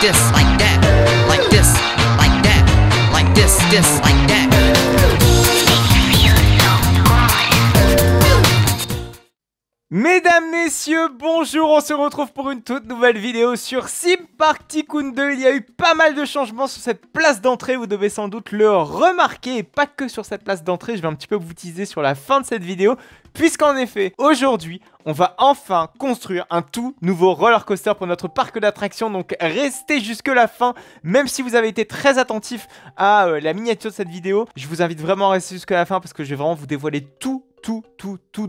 this, like that, like this, like that, like this, like that. Mesdames, messieurs, bonjour, on se retrouve pour une toute nouvelle vidéo sur Sim Park Tycoon 2. Il y a eu pas mal de changements sur cette place d'entrée, vous devez sans doute le remarquer. Et pas que sur cette place d'entrée, je vais un petit peu vous teaser sur la fin de cette vidéo. Puisqu'en effet, aujourd'hui, on va enfin construire un tout nouveau roller coaster pour notre parc d'attractions. Donc restez jusque la fin, même si vous avez été très attentif à la miniature de cette vidéo. Je vous invite vraiment à rester jusqu'à la fin parce que je vais vraiment vous dévoiler tout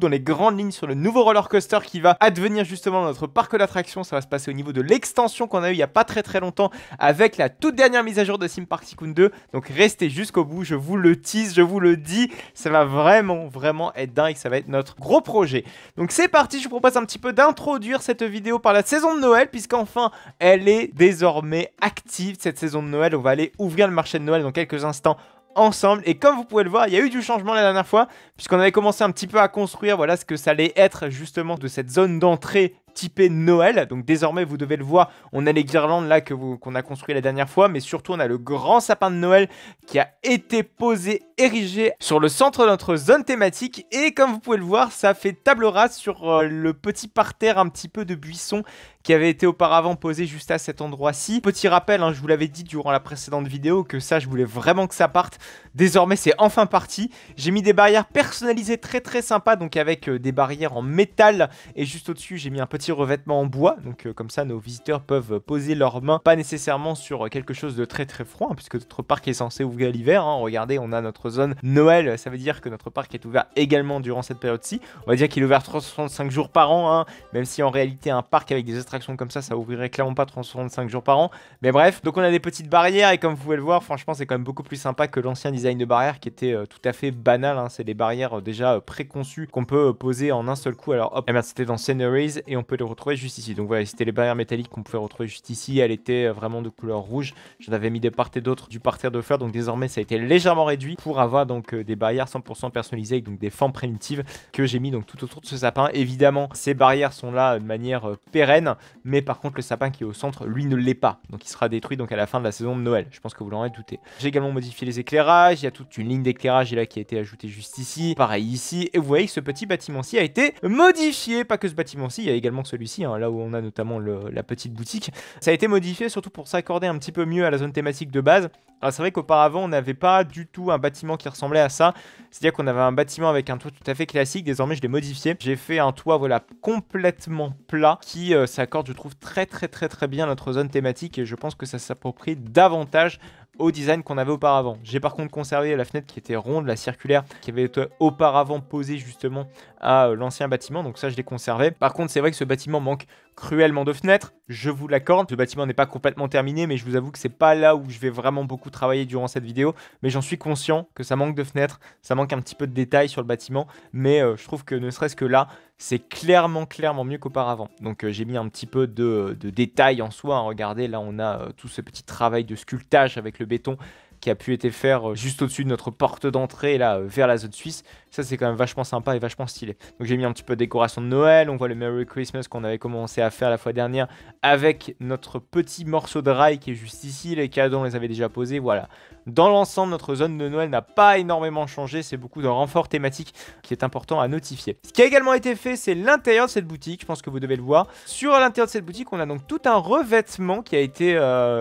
dans les grandes lignes sur le nouveau roller coaster qui va advenir justement dans notre parc d'attractions. Ça va se passer au niveau de l'extension qu'on a eu il n'y a pas très longtemps avec la toute dernière mise à jour de Sim Park Tycoon 2. Donc restez jusqu'au bout, je vous le tease, je vous le dis, ça va vraiment être dingue, ça va être notre gros projet. Donc c'est parti, je vous propose un petit peu d'introduire cette vidéo par la saison de Noël, puisqu'enfin elle est désormais active cette saison de Noël. On va aller ouvrir le marché de Noël dans quelques instants ensemble, et comme vous pouvez le voir, il y a eu du changement la dernière fois puisqu'on avait commencé un petit peu à construire, voilà ce que ça allait être justement de cette zone d'entrée typé Noël. Donc désormais vous devez le voir, on a les guirlandes là qu'on a construit la dernière fois, mais surtout on a le grand sapin de Noël qui a été posé, érigé sur le centre de notre zone thématique, et comme vous pouvez le voir, ça fait table rase sur le petit parterre un petit peu de buissons qui avait été auparavant posé juste à cet endroit-ci. Petit rappel, hein, je vous l'avais dit durant la précédente vidéo que ça, je voulais vraiment que ça parte. Désormais, c'est enfin parti. J'ai mis des barrières personnalisées très sympas, donc avec des barrières en métal, et juste au-dessus, j'ai mis un petit revêtement en bois. Donc comme ça, nos visiteurs peuvent poser leurs mains, pas nécessairement sur quelque chose de très froid, hein, puisque notre parc est censé ouvrir l'hiver. Hein. Regardez, on a notre zone Noël, ça veut dire que notre parc est ouvert également durant cette période-ci. On va dire qu'il est ouvert 365 jours par an, hein, même si en réalité, un parc avec des attractions comme ça ouvrirait clairement pas 365 jours par an. Mais bref, donc on a des petites barrières, et comme vous pouvez le voir, franchement, c'est quand même beaucoup plus sympa que l'ancien design de barrière qui était tout à fait banal. Hein. C'est des barrières déjà préconçues qu'on peut poser en un seul coup. Alors hop, c'était dans Sceneries et on peut les retrouver juste ici. Donc voilà, c'était les barrières métalliques qu'on pouvait retrouver juste ici. Elle était vraiment de couleur rouge. J'en avais mis de part et d'autre du parterre de fleurs. Donc désormais, ça a été légèrement réduit pour avoir donc des barrières 100% personnalisées avec donc des formes primitives que j'ai mis donc tout autour de ce sapin. Évidemment, ces barrières sont là de manière pérenne, mais par contre le sapin qui est au centre, lui, ne l'est pas. Donc il sera détruit donc à la fin de la saison de Noël. Je pense que vous l'aurez douté. J'ai également modifié les éclairages. Il y a toute une ligne d'éclairage là qui a été ajoutée juste ici. Pareil ici. Et vous voyez que ce petit bâtiment-ci a été modifié. Pas que ce bâtiment-ci, il y a également celui-ci, hein, là où on a notamment la petite boutique. Ça a été modifié surtout pour s'accorder un petit peu mieux à la zone thématique de base. Alors c'est vrai qu'auparavant on n'avait pas du tout un bâtiment qui ressemblait à ça. C'est-à-dire qu'on avait un bâtiment avec un toit tout à fait classique. Désormais je l'ai modifié. J'ai fait un toit voilà complètement plat qui s'accorde, je trouve, très bien à notre zone thématique, et je pense que ça s'approprie davantage au design qu'on avait auparavant. J'ai par contre conservé la fenêtre qui était ronde, la circulaire, qui avait été auparavant posée justement à l'ancien bâtiment, donc ça je l'ai conservé. Par contre c'est vrai que ce bâtiment manque cruellement de fenêtres, je vous l'accorde. Ce bâtiment n'est pas complètement terminé, mais je vous avoue que c'est pas là où je vais vraiment beaucoup travailler durant cette vidéo, mais j'en suis conscient que ça manque de fenêtres, ça manque un petit peu de détails sur le bâtiment, mais je trouve que ne serait-ce que là, c'est clairement mieux qu'auparavant. Donc j'ai mis un petit peu de détails en soi, hein. Regardez, là on a tout ce petit travail de sculptage avec le béton qui a pu être faire juste au-dessus de notre porte d'entrée là vers la zone suisse. Ça c'est quand même vachement sympa et vachement stylé. Donc j'ai mis un petit peu de décoration de Noël. On voit le Merry Christmas qu'on avait commencé à faire la fois dernière avec notre petit morceau de rail qui est juste ici. Les cadeaux on les avait déjà posés, voilà. Dans l'ensemble, notre zone de Noël n'a pas énormément changé. C'est beaucoup de renfort thématique qui est important à notifier. Ce qui a également été fait, c'est l'intérieur de cette boutique. Je pense que vous devez le voir. Sur l'intérieur de cette boutique, on a donc tout un revêtement qui a été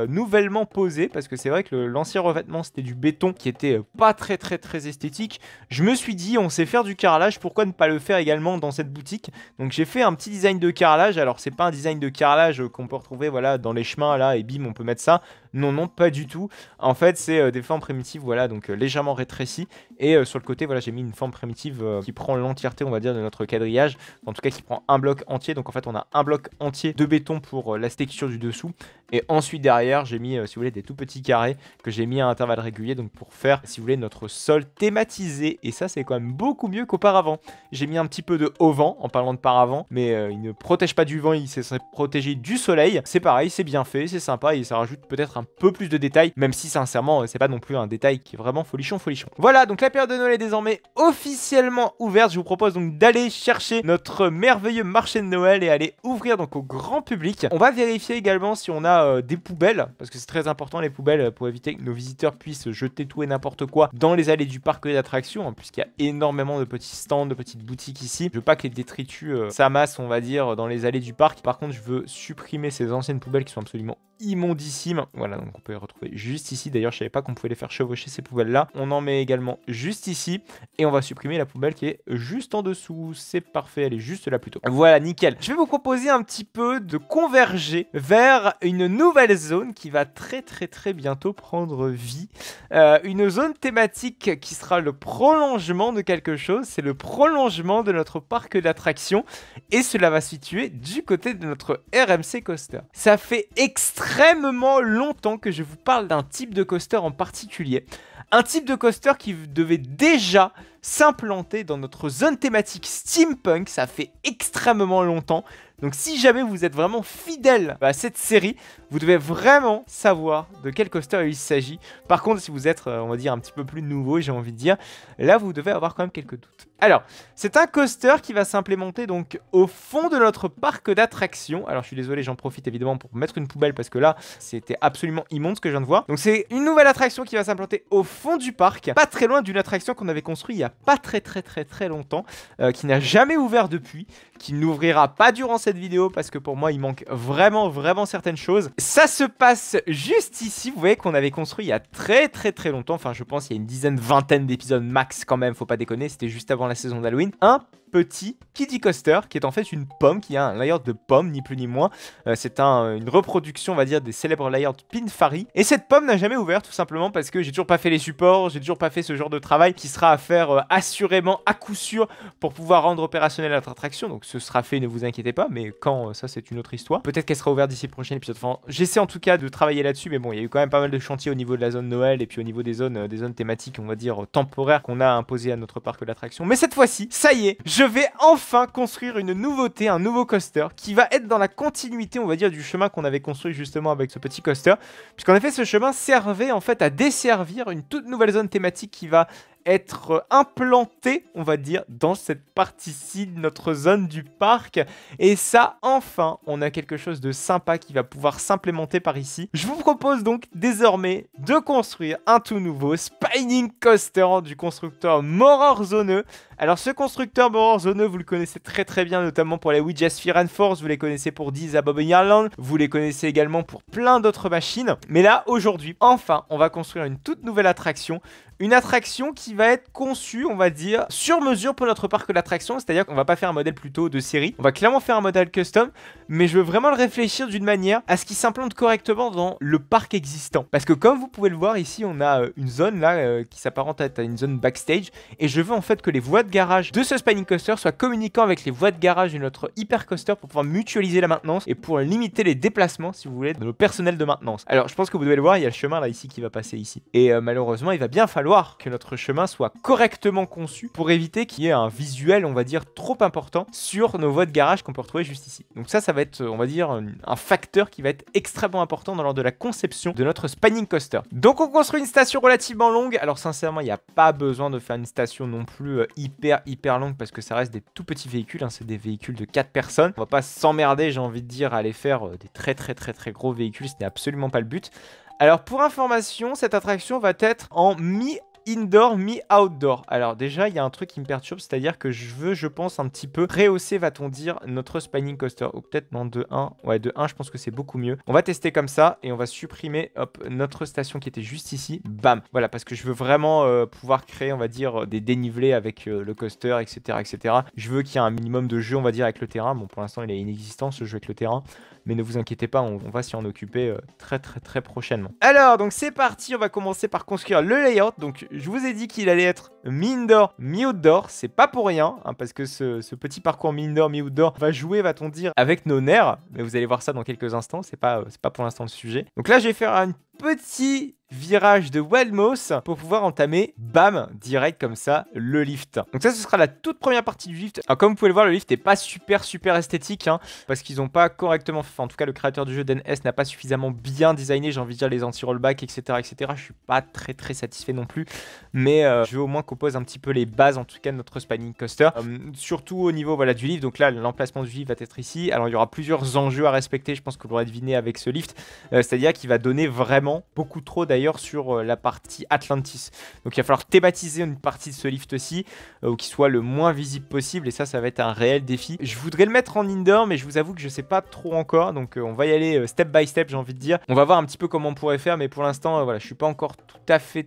nouvellement posé, parce que c'est vrai que l'ancien revêtement, c'était du béton qui était pas très esthétique. Je me suis dit, on sait faire du carrelage, pourquoi ne pas le faire également dans cette boutique? Donc j'ai fait un petit design de carrelage. Alors c'est pas un design de carrelage qu'on peut retrouver voilà dans les chemins là et bim on peut mettre ça. Non, pas du tout. En fait, c'est des formes primitives, voilà, donc légèrement rétrécies. Et sur le côté, voilà, j'ai mis une forme primitive qui prend l'entièreté, on va dire, de notre quadrillage. En tout cas, qui prend un bloc entier. Donc en fait, on a un bloc entier de béton pour la texture du dessous. Et ensuite, derrière, j'ai mis, si vous voulez, des tout petits carrés que j'ai mis à intervalles réguliers. Donc pour faire, si vous voulez, notre sol thématisé. Et ça, c'est quand même beaucoup mieux qu'auparavant. J'ai mis un petit peu de haut-vent, en parlant de paravent. Mais il ne protège pas du vent, il s'est protégé du soleil. C'est pareil, c'est bien fait, c'est sympa. Et ça rajoute peut-être un un peu plus de détails, même si sincèrement c'est pas non plus un détail qui est vraiment folichon. Voilà, donc la période de Noël est désormais officiellement ouverte. Je vous propose donc d'aller chercher notre merveilleux marché de Noël et aller ouvrir donc au grand public. On va vérifier également si on a des poubelles, parce que c'est très important les poubelles pour éviter que nos visiteurs puissent jeter tout et n'importe quoi dans les allées du parc d'attractions, hein, puisqu'il y a énormément de petits stands, de petites boutiques ici. Je veux pas que les détritus s'amassent, on va dire, dans les allées du parc. Par contre, je veux supprimer ces anciennes poubelles qui sont absolument immondissimes. Voilà, donc on peut les retrouver juste ici. D'ailleurs, je savais pas qu'on pouvait les faire chevaucher ces poubelles là. On en met également juste ici et on va supprimer la poubelle qui est juste en dessous. C'est parfait, elle est juste là plutôt. Voilà, nickel. Je vais vous proposer un petit peu de converger vers une nouvelle zone qui va très bientôt prendre vie. Une zone thématique qui sera le prolongement de quelque chose. C'est le prolongement de notre parc d'attractions et cela va se situer du côté de notre RMC Coaster. Ça fait extrêmement longtemps que je vous parle d'un type de coaster en particulier. Un type de coaster qui devait déjà s'implanter dans notre zone thématique steampunk. Ça fait extrêmement longtemps. Donc si jamais vous êtes vraiment fidèle à cette série, vous devez vraiment savoir de quel coaster il s'agit. Par contre, si vous êtes, on va dire, un petit peu plus nouveau, j'ai envie de dire, là vous devez avoir quand même quelques doutes. Alors, c'est un coaster qui va s'implémenter donc au fond de notre parc d'attractions. Alors je suis désolé, j'en profite évidemment pour mettre une poubelle parce que là, c'était absolument immonde ce que je viens de voir. Donc c'est une nouvelle attraction qui va s'implanter au fond du parc, pas très loin d'une attraction qu'on avait construite il y a pas très longtemps, qui n'a jamais ouvert depuis, qui n'ouvrira pas durant cette vidéo parce que pour moi il manque vraiment certaines choses. Ça se passe juste ici, vous voyez qu'on avait construit il y a très longtemps, enfin je pense il y a une dizaine, vingtaine d'épisodes max quand même, faut pas déconner, c'était juste avant la saison d'Halloween. Un petit kiddie coaster qui est en fait une pomme, qui a un layout de pomme, ni plus ni moins. C'est une reproduction, on va dire, des célèbres layouts Pinfari. Et cette pomme n'a jamais ouvert, tout simplement parce que j'ai toujours pas fait les supports, j'ai toujours pas fait ce genre de travail qui sera à faire assurément, à coup sûr, pour pouvoir rendre opérationnelle notre attraction. Donc ce sera fait, ne vous inquiétez pas, mais quand, ça c'est une autre histoire. Peut-être qu'elle sera ouverte d'ici le prochain épisode. Enfin, j'essaie en tout cas de travailler là-dessus, mais bon, il y a eu quand même pas mal de chantiers au niveau de la zone Noël et puis au niveau des zones thématiques, on va dire, temporaires qu'on a imposées à notre parc d'attraction. Mais cette fois-ci, ça y est, je vais enfin construire une nouveauté, un nouveau coaster qui va être dans la continuité, on va dire, du chemin qu'on avait construit justement avec ce petit coaster. Puisqu'en effet, ce chemin servait en fait à desservir une toute nouvelle zone thématique qui va être implanté, on va dire, dans cette partie-ci de notre zone du parc. Et ça, enfin, on a quelque chose de sympa qui va pouvoir s'implémenter par ici. Je vous propose donc désormais de construire un tout nouveau Spinning Coaster du constructeur Motorzone. Alors ce constructeur Motorzone, vous le connaissez très bien, notamment pour les Ouija Sphere and Force, vous les connaissez pour Diz à Bob Ireland, vous les connaissez également pour plein d'autres machines. Mais là, aujourd'hui, enfin, on va construire une toute nouvelle attraction. Une attraction qui va être conçue, on va dire, sur mesure pour notre parc d'attractions. C'est-à-dire qu'on va pas faire un modèle plutôt de série. On va clairement faire un modèle custom. Mais je veux vraiment le réfléchir d'une manière à ce qu'il s'implante correctement dans le parc existant. Parce que comme vous pouvez le voir ici, on a une zone là qui s'apparente à une zone backstage. Et je veux en fait que les voies de garage de ce Spinning Coaster soient communiquant avec les voies de garage de notre Hyper Coaster pour pouvoir mutualiser la maintenance et pour limiter les déplacements, si vous voulez, de nos personnels de maintenance. Alors je pense que vous devez le voir, il y a le chemin là ici qui va passer ici. Et malheureusement, il va bien falloir que notre chemin soit correctement conçu pour éviter qu'il y ait un visuel, on va dire, trop important sur nos voies de garage qu'on peut retrouver juste ici. Donc ça va être, on va dire, un facteur qui va être extrêmement important lors de la conception de notre Spinning Coaster. Donc on construit une station relativement longue. Alors sincèrement, il n'y a pas besoin de faire une station non plus hyper longue parce que ça reste des tout petits véhicules, hein, c'est des véhicules de 4 personnes. On va pas s'emmerder, j'ai envie de dire, à aller faire des très gros véhicules, ce n'est absolument pas le but. Alors pour information, cette attraction va être en mi-indoor, mi-outdoor. Alors déjà, il y a un truc qui me perturbe, c'est-à-dire que je veux, je pense, un petit peu rehausser, va-t-on dire, notre Spinning Coaster. Ou peut-être non, de 1. Ouais, de 1, je pense que c'est beaucoup mieux. On va tester comme ça et on va supprimer, hop, notre station qui était juste ici. Bam. Voilà, parce que je veux vraiment pouvoir créer, on va dire, des dénivelés avec le coaster, etc. Je veux qu'il y ait un minimum de jeu, on va dire, avec le terrain. Bon, pour l'instant, il est inexistant, ce jeu avec le terrain. Mais ne vous inquiétez pas, on va s'y en occuper très prochainement. Alors, donc c'est parti, on va commencer par construire le layout. Donc, je vous ai dit qu'il allait être mi-indoor, mi-outdoor. C'est pas pour rien, hein, parce que ce petit parcours mi-indoor, mi-outdoor va jouer, va-t-on dire, avec nos nerfs. Mais vous allez voir ça dans quelques instants, c'est pas pour l'instant le sujet. Donc là, je vais faire une petit virage de Wellmoss pour pouvoir entamer, bam, direct comme ça, le lift. Donc ça, ce sera la toute première partie du lift. Alors comme vous pouvez le voir, le lift n'est pas super esthétique, hein, parce qu'ils n'ont pas correctement fait, enfin, en tout cas le créateur du jeu DNS n'a pas suffisamment bien designé, j'ai envie de dire les anti-rollback, etc., etc. Je suis pas très satisfait non plus, mais je veux au moins qu'on pose un petit peu les bases, en tout cas de notre spinning coaster, surtout au niveau voilà, du lift. Donc là, l'emplacement du lift va être ici. Alors il y aura plusieurs enjeux à respecter, je pense que vous l'aurez deviné avec ce lift, c'est-à-dire qu'il va donner vraiment beaucoup trop d'ailleurs sur la partie Atlantis. Donc il va falloir thématiser une partie de ce lift-ci ou qu'il soit le moins visible possible, et ça va être un réel défi. Je voudrais le mettre en indoor, mais je vous avoue que je sais pas trop encore, donc on va y aller step by step, j'ai envie de dire. On va voir un petit peu comment on pourrait faire, mais pour l'instant voilà, je suis pas encore tout à fait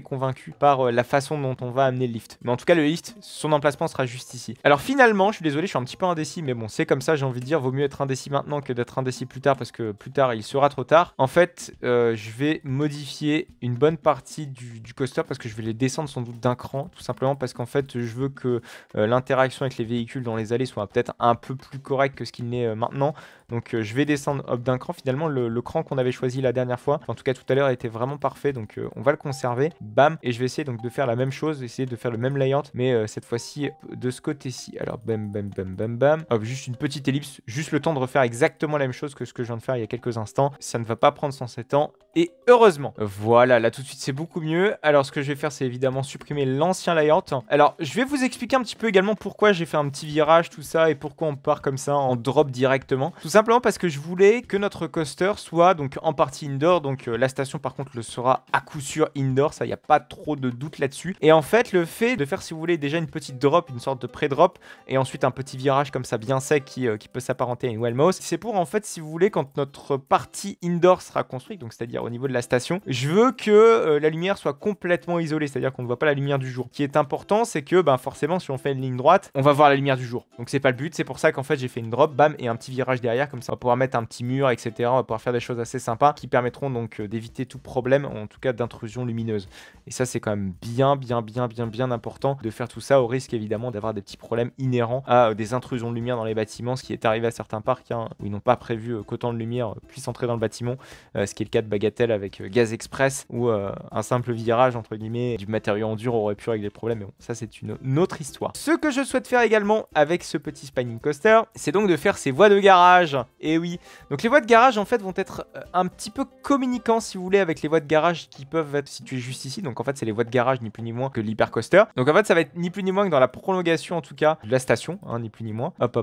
convaincu par la façon dont on va amener le lift. Mais en tout cas le lift, son emplacement sera juste ici. Alors finalement, je suis désolé, je suis un petit peu indécis, mais bon, c'est comme ça, j'ai envie de dire, vaut mieux être indécis maintenant que d'être indécis plus tard, parce que plus tard il sera trop tard. En fait, je vais modifier une bonne partie du coaster parce que je vais les descendre sans doute d'un cran, tout simplement parce qu'en fait je veux que l'interaction avec les véhicules dans les allées soit peut-être un peu plus correcte que ce qu'il n'est maintenant. Donc je vais descendre d'un cran. Finalement le cran qu'on avait choisi la dernière fois, en tout cas tout à l'heure, était vraiment parfait, donc on va le conserver, bam, et je vais essayer donc de faire la même chose, essayer de faire le même layout, mais cette fois-ci de ce côté-ci. Alors bam, hop, juste une petite ellipse, juste le temps de refaire exactement la même chose que ce que je viens de faire il y a quelques instants. Ça ne va pas prendre 107 ans, et heureusement. Voilà, là tout de suite c'est beaucoup mieux. Alors ce que je vais faire, c'est évidemment supprimer l'ancien layout. Alors je vais vous expliquer un petit peu également pourquoi j'ai fait un petit virage, tout ça, et pourquoi on part comme ça en drop directement. Tout simplement parce que je voulais que notre coaster soit donc en partie indoor, donc la station par contre le sera à coup sûr indoor, ça y a pas trop de doute là-dessus. Et en fait le fait de faire, si vous voulez, déjà une petite drop, une sorte de pré-drop, et ensuite un petit virage comme ça bien sec qui peut s'apparenter à une Wellmoss, c'est pour en fait, si vous voulez, quand notre partie indoor sera construite, donc c'est-à-dire au niveau de la station, je veux que la lumière soit complètement isolée, c'est-à-dire qu'on ne voit pas la lumière du jour. Ce qui est important, c'est que forcément si on fait une ligne droite, on va voir la lumière du jour. Donc c'est pas le but, c'est pour ça qu'en fait j'ai fait une drop, bam, et un petit virage derrière, comme ça on va pouvoir mettre un petit mur, etc. On va pouvoir faire des choses assez sympas qui permettront donc d'éviter tout problème, en tout cas d'intrusion lumineuse. Et ça c'est quand même bien important de faire tout ça, au risque évidemment d'avoir des petits problèmes inhérents à des intrusions de lumière dans les bâtiments, ce qui est arrivé à certains parcs hein, où ils n'ont pas prévu qu'autant de lumière puisse entrer dans le bâtiment, ce qui est le cas de Bagatelle avec Gaz Express, où un simple virage entre guillemets du matériau en dur aurait pu régler le problème, mais bon, ça c'est une autre histoire. Ce que je souhaite faire également avec ce petit spinning coaster, c'est donc de faire ces voies de garage. Et oui, donc les voies de garage en fait vont être un petit peu communicants, si vous voulez, avec les voies de garage qui peuvent être situées juste ici. Donc en fait c'est les voies de garage ni plus ni moins que l'hypercoaster. Donc en fait ça va être ni plus ni moins que dans la prolongation en tout cas de la station, hein, ni plus ni moins. Hop.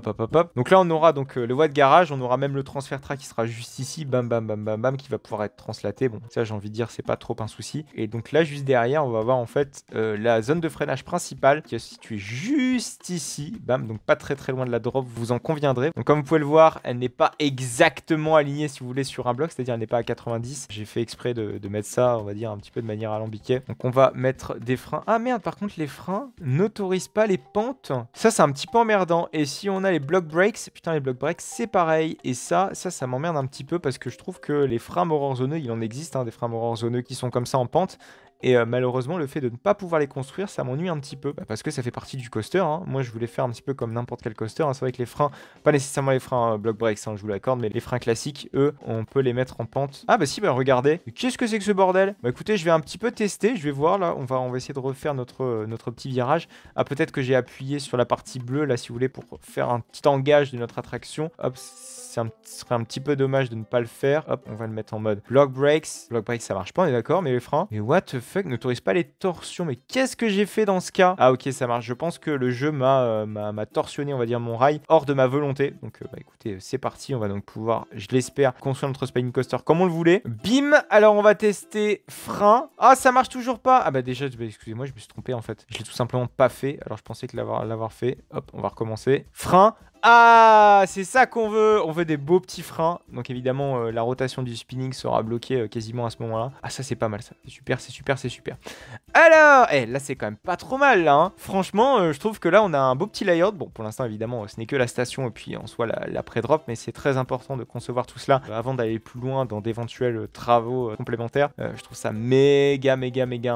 Donc là on aura donc le voie de garage, on aura même le transfert track qui sera juste ici, bam, qui va pouvoir être translaté. Bon, ça j'ai envie de dire c'est pas trop un souci. Et donc là juste derrière on va avoir en fait la zone de freinage principale qui est située juste ici, bam, donc pas très loin de la drop, vous en conviendrez. Donc comme vous pouvez le voir, elle n'est pas exactement alignée si vous voulez sur un bloc, c'est-à-dire elle n'est pas à 90. J'ai fait exprès de mettre ça, on va dire un petit peu de manière alambiquée. Donc on va mettre des freins. Ah merde, par contre les freins n'autorisent pas les pentes. Ça c'est un petit peu emmerdant. Et si on a les block brakes, putain les block brakes c'est pareil. Et ça m'emmerde un petit peu parce que je trouve que les freins moreurs zoneux, il en existe hein, des freins moreurs zoneux qui sont comme ça en pente. Et malheureusement, le fait de ne pas pouvoir les construire, ça m'ennuie un petit peu. Parce que ça fait partie du coaster. Hein. Moi, je voulais faire un petit peu comme n'importe quel coaster. Hein. C'est vrai que les freins, pas nécessairement les freins block brakes, hein, je vous l'accorde, mais les freins classiques, eux, on peut les mettre en pente. Ah bah si, bah regardez. Qu'est-ce que c'est que ce bordel? Bah écoutez, je vais un petit peu tester. Je vais voir là. On va essayer de refaire notre petit virage. Ah, peut-être que j'ai appuyé sur la partie bleue là, si vous voulez, pour faire un petit engage de notre attraction. Hop, ce serait un petit peu dommage de ne pas le faire. Hop, on va le mettre en mode block brakes. Block brakes, ça marche pas, on est d'accord, mais les freins. Mais what the fuck, n'autorise pas les torsions. Mais qu'est-ce que j'ai fait dans ce cas? Ah ok, ça marche. Je pense que le jeu m'a torsionné, on va dire, mon rail hors de ma volonté. Donc bah écoutez, c'est parti. On va donc pouvoir, je l'espère, construire notre spinning coaster comme on le voulait. Bim. Alors on va tester frein. Ah, ça marche toujours pas. Ah bah déjà, excusez-moi, je me suis trompé en fait. Je l'ai tout simplement pas fait. Alors je pensais que l'avoir fait. Hop, on va recommencer. Frein. Ah, c'est ça qu'on veut. On veut des beaux petits freins. Donc évidemment, la rotation du spinning sera bloquée quasiment à ce moment-là. Ah, ça c'est pas mal ça. C'est super. Alors, là c'est quand même pas trop mal là, hein. Franchement, je trouve que là on a un beau petit layout. Bon, pour l'instant évidemment ce n'est que la station et puis en soi la pré-drop, mais c'est très important de concevoir tout cela avant d'aller plus loin dans d'éventuels travaux complémentaires. Je trouve ça méga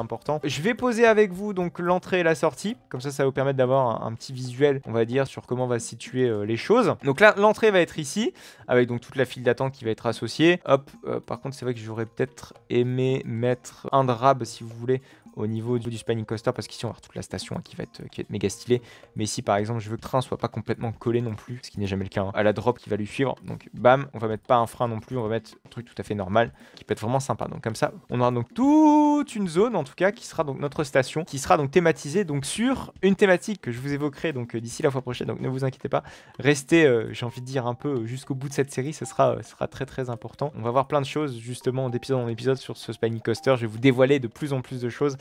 important. Je vais poser avec vous donc l'entrée et la sortie, comme ça va vous permettre d'avoir un petit visuel, on va dire, sur comment on va situer les choses. Donc là l'entrée va être ici, avec donc toute la file d'attente qui va être associée. Hop, par contre c'est vrai que j'aurais peut-être aimé mettre un drap si vous voulez au niveau du spanning coaster, parce qu'ici on va avoir toute la station qui va être méga stylée, mais ici par exemple je veux que le train soit pas complètement collé non plus, ce qui n'est jamais le cas, hein, à la drop qui va lui suivre. Donc bam, on va mettre pas un frein non plus, on va mettre un truc tout à fait normal qui peut être vraiment sympa. Donc comme ça on aura donc toute une zone en tout cas qui sera donc notre station, qui sera donc thématisée donc sur une thématique que je vous évoquerai donc d'ici la fois prochaine. Donc ne vous inquiétez pas, restez j'ai envie de dire un peu jusqu'au bout de cette série, ce sera très important. On va voir plein de choses justement d'épisode en épisode sur ce spanning coaster. Je vais vous dévoiler de plus en plus de choses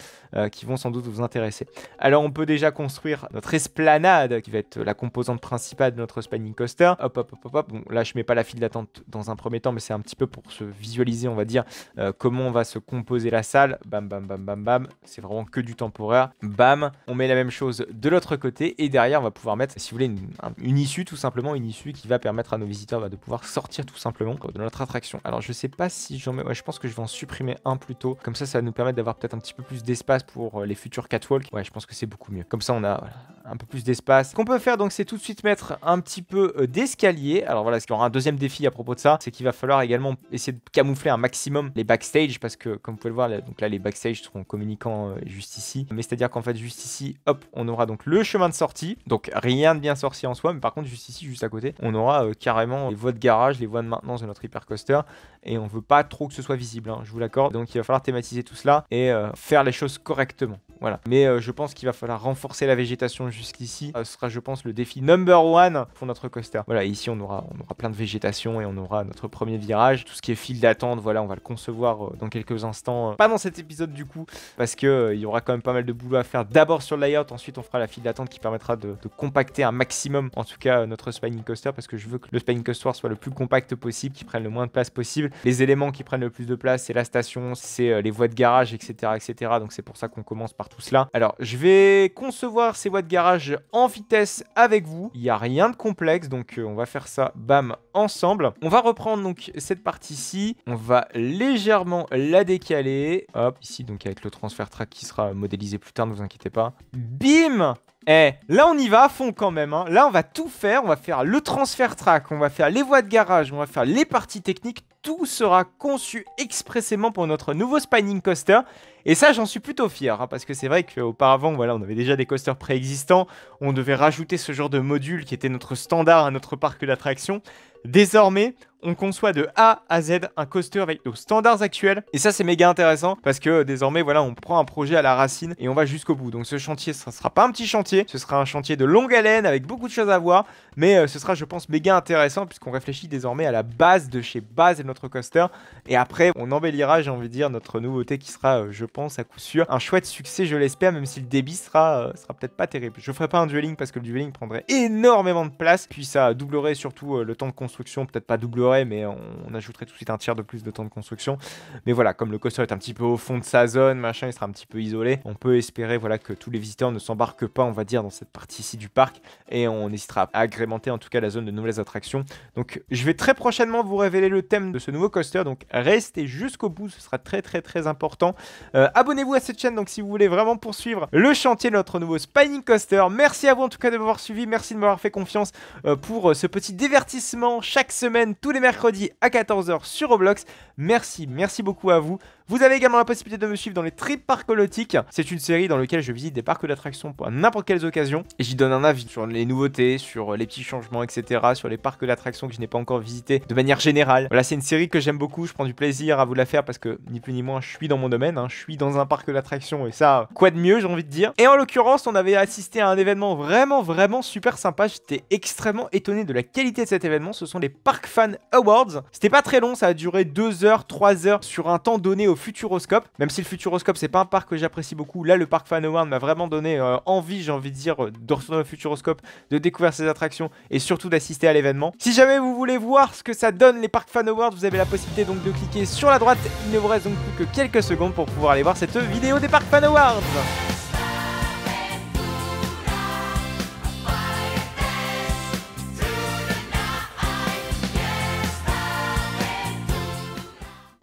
qui vont sans doute vous intéresser. Alors on peut déjà construire notre esplanade qui va être la composante principale de notre spanning coaster. Hop. Bon, là je mets pas la file d'attente dans un premier temps, mais c'est un petit peu pour se visualiser, on va dire, comment on va se composer la salle. Bam. C'est vraiment que du temporaire. Bam. On met la même chose de l'autre côté et derrière on va pouvoir mettre, si vous voulez, une issue, tout simplement une issue qui va permettre à nos visiteurs de pouvoir sortir tout simplement de notre attraction. Alors je sais pas si j'en mets, ouais, je pense que je vais en supprimer un plutôt. Comme ça va nous permettre d'avoir peut-être un petit peu plus d'espace pour les futurs catwalks. Ouais, je pense que c'est beaucoup mieux. Comme ça, on a un peu plus d'espace. Ce qu'on peut faire, donc, c'est tout de suite mettre un petit peu d'escalier. Alors voilà, ce qu'il y aura un deuxième défi à propos de ça, c'est qu'il va falloir également essayer de camoufler un maximum les backstage, parce que, comme vous pouvez le voir, là, donc là, les backstage seront communicants juste ici. Mais c'est-à-dire qu'en fait, juste ici, hop, on aura donc le chemin de sortie. Donc, rien de bien sorcier en soi, mais par contre, juste ici, juste à côté, on aura carrément les voies de garage, les voies de maintenance de notre hypercoaster. Et on veut pas trop que ce soit visible, hein, je vous l'accorde. Donc, il va falloir thématiser tout cela et faire les choses correctement. Voilà. Mais je pense qu'il va falloir renforcer la végétation jusqu'ici. Ce sera, je pense, le défi number one pour notre coaster. Voilà, ici, on aura plein de végétation et on aura notre premier virage. Tout ce qui est file d'attente, voilà, on va le concevoir dans quelques instants. Pas dans cet épisode, du coup, parce que il y aura quand même pas mal de boulot à faire. D'abord sur le layout, ensuite, on fera la file d'attente qui permettra de compacter un maximum, en tout cas, notre spanning coaster, parce que je veux que le spanning coaster soit le plus compact possible, qu'il prenne le moins de place possible. Les éléments qui prennent le plus de place, c'est la station, c'est les voies de garage, etc. Donc, c'est pour ça qu'on commence par tout cela. Alors, je vais concevoir ces voies de garage en vitesse avec vous. Il n'y a rien de complexe, donc on va faire ça, bam, ensemble. On va reprendre donc cette partie-ci. On va légèrement la décaler. Hop, ici, donc avec le transfert track qui sera modélisé plus tard, ne vous inquiétez pas. Bim! Là on y va à fond quand même, hein. Là on va tout faire, on va faire le transfert track, on va faire les voies de garage, on va faire les parties techniques. Tout sera conçu expressément pour notre nouveau spanning coaster. Et ça, j'en suis plutôt fier, hein, parce que c'est vrai qu'auparavant, voilà, on avait déjà des coasters préexistants. On devait rajouter ce genre de module qui était notre standard à notre parc d'attractions. Désormais, on conçoit de A à Z un coaster avec nos standards actuels. Et ça, c'est méga intéressant parce que désormais, voilà, on prend un projet à la racine et on va jusqu'au bout. Donc ce chantier, ce ne sera pas un petit chantier. Ce sera un chantier de longue haleine avec beaucoup de choses à voir. Mais ce sera, je pense, méga intéressant puisqu'on réfléchit désormais à la base de chez base de notre coaster. Et après, on embellira, j'ai envie de dire, notre nouveauté qui sera, je pense, à coup sûr, un chouette succès, je l'espère, même si le débit sera peut-être pas terrible. Je ferai pas un dueling parce que le dueling prendrait énormément de place. Puis ça doublerait surtout le temps de construction. Peut-être pas doublerait, mais on ajouterait tout de suite un tiers de plus de temps de construction. Mais voilà, comme le coaster est un petit peu au fond de sa zone, machin, il sera un petit peu isolé. On peut espérer, voilà, que tous les visiteurs ne s'embarquent pas, on va dire, dans cette partie-ci du parc. Et on hésitera à agrémenter en tout cas la zone de nouvelles attractions. Donc je vais très prochainement vous révéler le thème de ce nouveau coaster. Donc restez jusqu'au bout, ce sera très important. Abonnez-vous à cette chaîne donc si vous voulez vraiment poursuivre le chantier de notre nouveau spanning coaster. Merci à vous en tout cas de m'avoir suivi. Merci de m'avoir fait confiance pour ce petit divertissement chaque semaine, tous les mercredis à 14 h sur Roblox. Merci beaucoup à vous. Vous avez également la possibilité de me suivre dans les trips parcolotiques. C'est une série dans laquelle je visite des parcs d'attractions pour n'importe quelles occasions. Et j'y donne un avis sur les nouveautés, sur les petits changements, etc. Sur les parcs d'attractions que je n'ai pas encore visités de manière générale. Voilà, c'est une série que j'aime beaucoup. Je prends du plaisir à vous la faire parce que, ni plus ni moins, je suis dans mon domaine. Je suis dans un parc d'attractions et ça, quoi de mieux, j'ai envie de dire. Et en l'occurrence, on avait assisté à un événement vraiment super sympa. J'étais extrêmement étonné de la qualité de cet événement. Ce sont les Park Fan Awards. C'était pas très long, ça a duré 2 heures, 3 heures sur un temps donné au Futuroscope. Même si le Futuroscope c'est pas un parc que j'apprécie beaucoup, là le parc Fan Award m'a vraiment donné envie, j'ai envie de dire, de retourner au Futuroscope, de découvrir ces attractions et surtout d'assister à l'événement. Si jamais vous voulez voir ce que ça donne les parcs Fan Award, vous avez la possibilité donc de cliquer sur la droite. Il ne vous reste donc plus que quelques secondes pour pouvoir aller voir cette vidéo des parcs Fan Awards.